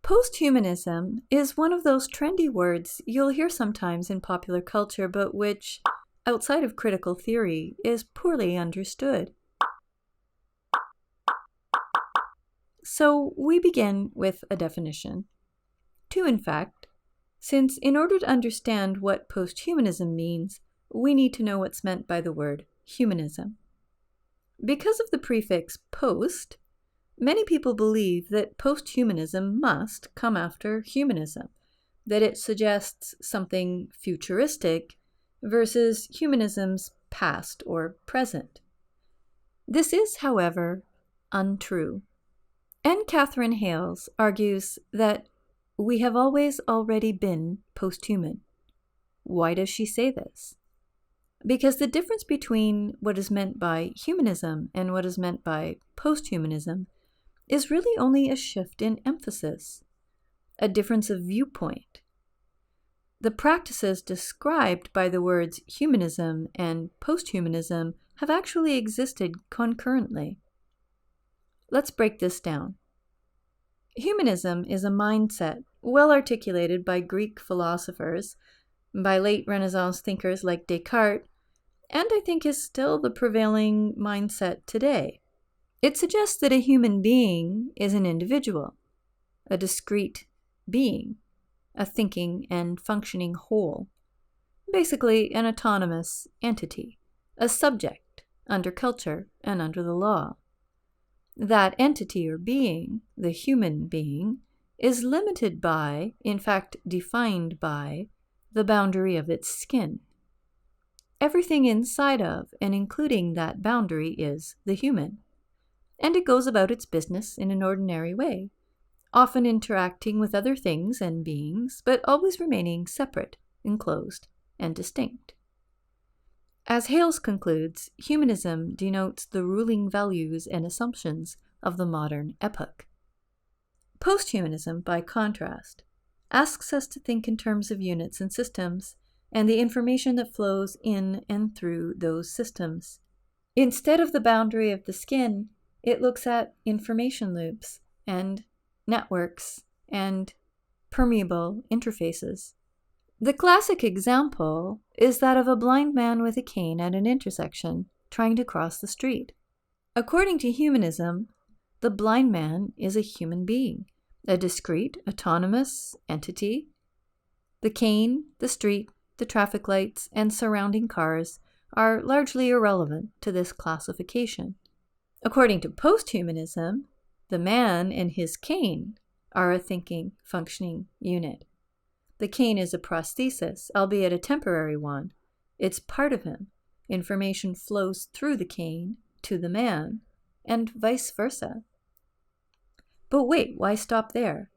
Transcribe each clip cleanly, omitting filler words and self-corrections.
Posthumanism is one of those trendy words you'll hear sometimes in popular culture, but which, outside of critical theory, is poorly understood. So we begin with a definition. Two, in fact, since in order to understand what posthumanism means, we need to know what's meant by the word humanism. Because of the prefix post, many people believe that posthumanism must come after humanism, that it suggests something futuristic versus humanism's past or present. This is, however, untrue. Anne Catherine Hales argues that we have always already been posthuman. Why does she say this? Because the difference between what is meant by humanism and what is meant by posthumanism is really only a shift in emphasis, a difference of viewpoint. The practices described by the words humanism and posthumanism have actually existed concurrently. Let's break this down. Humanism is a mindset well articulated by Greek philosophers, by late Renaissance thinkers like Descartes, and I think is still the prevailing mindset today. It suggests that a human being is an individual, a discrete being, a thinking and functioning whole, basically an autonomous entity, a subject under culture and under the law. That entity or being, the human being, is limited by, in fact defined by, the boundary of its skin. Everything inside of and including that boundary is the human, and it goes about its business in an ordinary way, often interacting with other things and beings, but always remaining separate, enclosed, and distinct. As Hales concludes, humanism denotes the ruling values and assumptions of the modern epoch. Posthumanism, by contrast, asks us to think in terms of units and systems, and the information that flows in and through those systems. Instead of the boundary of the skin, it looks at information loops and networks and permeable interfaces. The classic example is that of a blind man with a cane at an intersection trying to cross the street. According to humanism, the blind man is a human being, a discrete, autonomous entity. The cane, the street, the traffic lights, and surrounding cars are largely irrelevant to this classification. According to posthumanism, the man and his cane are a thinking, functioning unit. The cane is a prosthesis, albeit a temporary one. It's part of him. Information flows through the cane to the man, and vice versa. But wait, why stop there?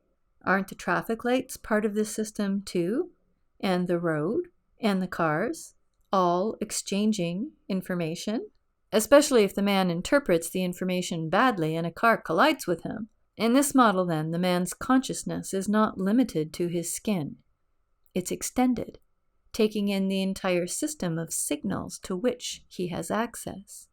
Aren't the traffic lights part of this system too? And the road, and the cars, all exchanging information? Especially if the man interprets the information badly and a car collides with him. In this model, then, the man's consciousness is not limited to his skin. It's extended, taking in the entire system of signals to which he has access.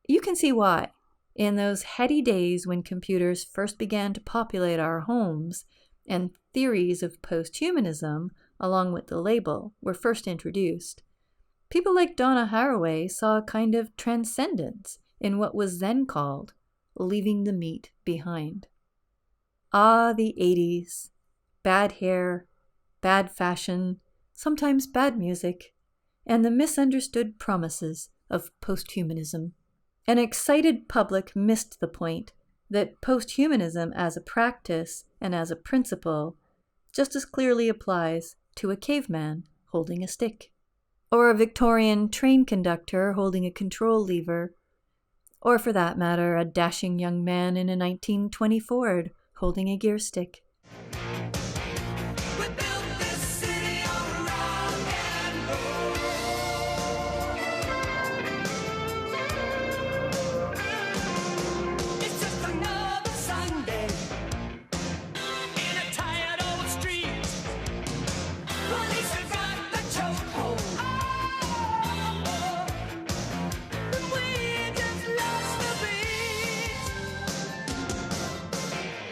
You can see why, in those heady days when computers first began to populate our homes and theories of posthumanism, along with the label, were first introduced, people like Donna Haraway saw a kind of transcendence in what was then called leaving the meat behind. Ah, the 80s. Bad hair, bad fashion, sometimes bad music, and the misunderstood promises of posthumanism. An excited public missed the point that posthumanism as a practice and as a principle just as clearly applies to a caveman holding a stick, or a Victorian train conductor holding a control lever, or for that matter, a dashing young man in a 1920 Ford holding a gear stick.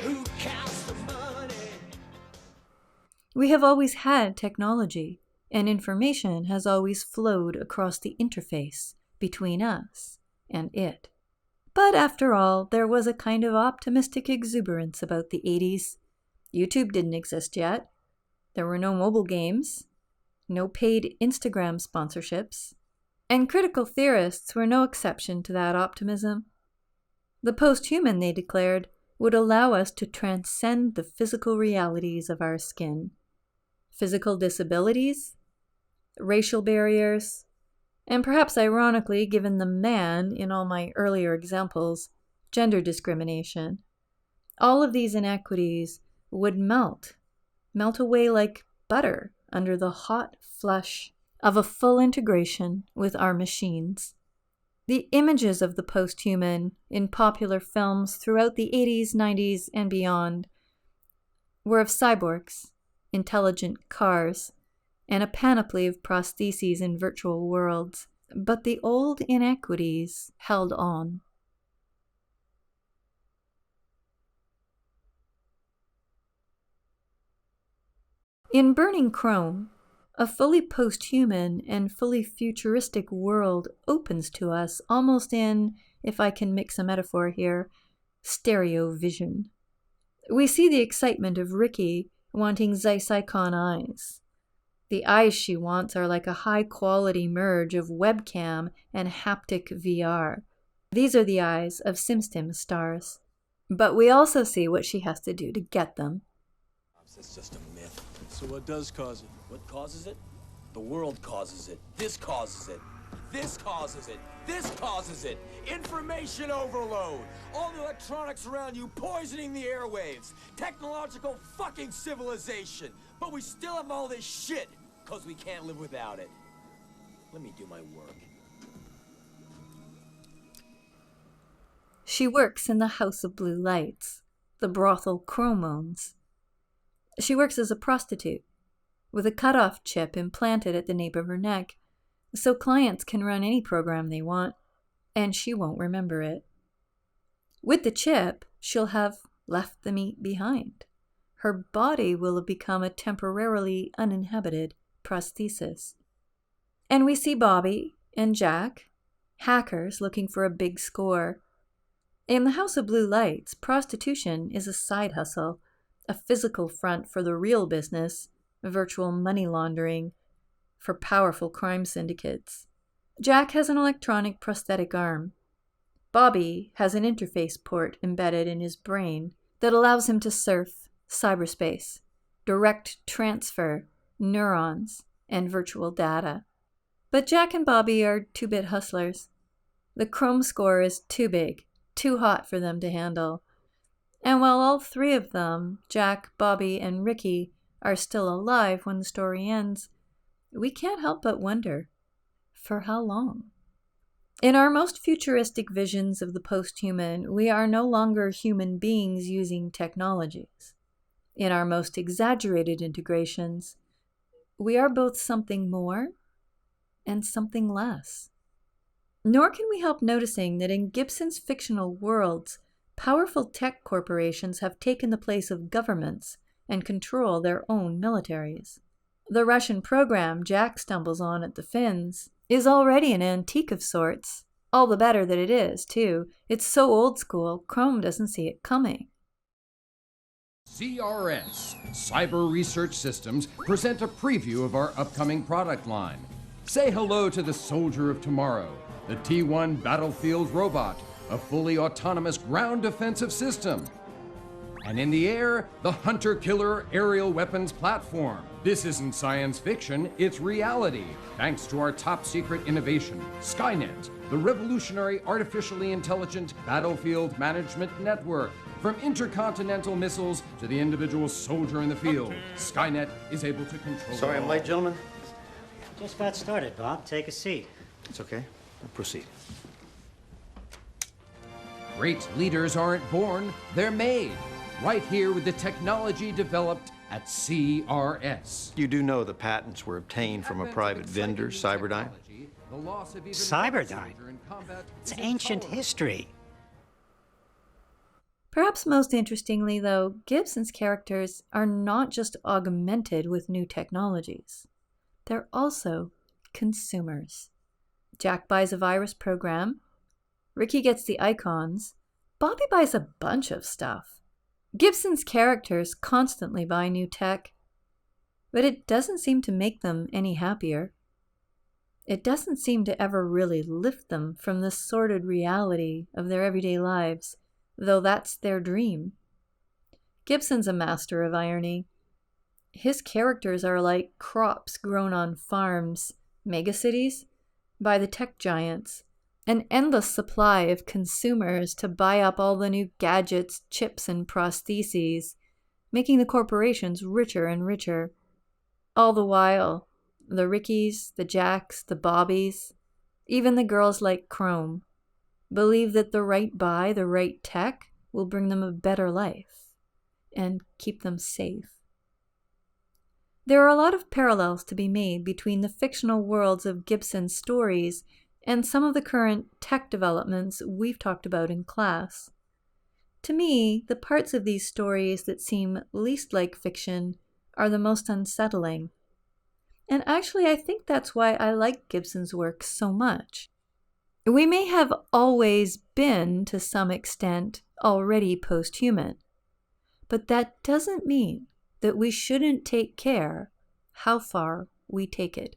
Who counts the money? We have always had technology, and information has always flowed across the interface between us and it. But after all, there was a kind of optimistic exuberance about the 80s. YouTube didn't exist yet. There were no mobile games, no paid Instagram sponsorships, and critical theorists were no exception to that optimism. The posthuman, they declared, would allow us to transcend the physical realities of our skin. Physical disabilities, racial barriers, and perhaps ironically, given the man in all my earlier examples, gender discrimination. All of these inequities would melt away like butter under the hot flush of a full integration with our machines. The images of the posthuman in popular films throughout the 80s, 90s, and beyond were of cyborgs, intelligent cars, and a panoply of prostheses in virtual worlds, but the old inequities held on. In Burning Chrome, a fully posthuman and fully futuristic world opens to us almost in, if I can mix a metaphor here, stereo vision. We see the excitement of Ricky wanting Zeiss Icon eyes. The eyes she wants are like a high-quality merge of webcam and haptic VR. These are the eyes of SimStim stars. But we also see what she has to do to get them. It's just a myth. So what does cause it? What causes it? The world causes it. This causes it. This causes it. This causes it. Information overload. All the electronics around you poisoning the airwaves. Technological fucking civilization. But we still have all this shit, because we can't live without it. Let me do my work. She works in the House of Blue Lights, the brothel Chrome owns. She works as a prostitute, with a cutoff chip implanted at the nape of her neck, so clients can run any program they want, and she won't remember it. With the chip, she'll have left the meat behind. Her body will have become a temporarily uninhabited prosthesis. And we see Bobby and Jack, hackers looking for a big score. In the House of Blue Lights, prostitution is a side hustle, a physical front for the real business, virtual money laundering, for powerful crime syndicates. Jack has an electronic prosthetic arm. Bobby has an interface port embedded in his brain that allows him to surf cyberspace, direct transfer, neurons, and virtual data. But Jack and Bobby are 2-bit hustlers. The Chrome score is too big, too hot for them to handle. And while all three of them, Jack, Bobby, and Ricky, are still alive when the story ends, we can't help but wonder, for how long? In our most futuristic visions of the posthuman, we are no longer human beings using technologies. In our most exaggerated integrations, we are both something more and something less. Nor can we help noticing that in Gibson's fictional worlds, powerful tech corporations have taken the place of governments and control their own militaries. The Russian program Jack stumbles on at the Finns is already an antique of sorts. All the better that it is, too. It's so old school, Chrome doesn't see it coming. CRS, Cyber Research Systems, present a preview of our upcoming product line. Say hello to the Soldier of Tomorrow, the T-1 Battlefield Robot, a fully autonomous ground defensive system. And in the air, the Hunter-Killer Aerial Weapons Platform. This isn't science fiction, it's reality, thanks to our top-secret innovation, Skynet, the revolutionary artificially intelligent battlefield management network. From intercontinental missiles to the individual soldier in the field, Skynet is able to control. Sorry I'm late, gentlemen. Just got started, Bob. Take a seat. It's okay. Proceed. Great leaders aren't born, they're made. Right here with the technology developed at CRS. You do know the patents were obtained from a private vendor, Cyberdyne? Cyberdyne? It's ancient history. Perhaps most interestingly, though, Gibson's characters are not just augmented with new technologies. They're also consumers. Jack buys a virus program. Ricky gets the icons. Bobby buys a bunch of stuff. Gibson's characters constantly buy new tech, but it doesn't seem to make them any happier. It doesn't seem to ever really lift them from the sordid reality of their everyday lives, though that's their dream. Gibson's a master of irony. His characters are like crops grown on farms, megacities, by the tech giants, an endless supply of consumers to buy up all the new gadgets, chips, and prostheses, making the corporations richer and richer. All the while, the Rickies, the Jacks, the Bobbies, even the girls like Chrome, believe that the right buy, the right tech, will bring them a better life and keep them safe. There are a lot of parallels to be made between the fictional worlds of Gibson's stories and some of the current tech developments we've talked about in class. To me, the parts of these stories that seem least like fiction are the most unsettling. And actually, I think that's why I like Gibson's work so much. We may have always been, to some extent, already posthuman, but that doesn't mean that we shouldn't take care how far we take it.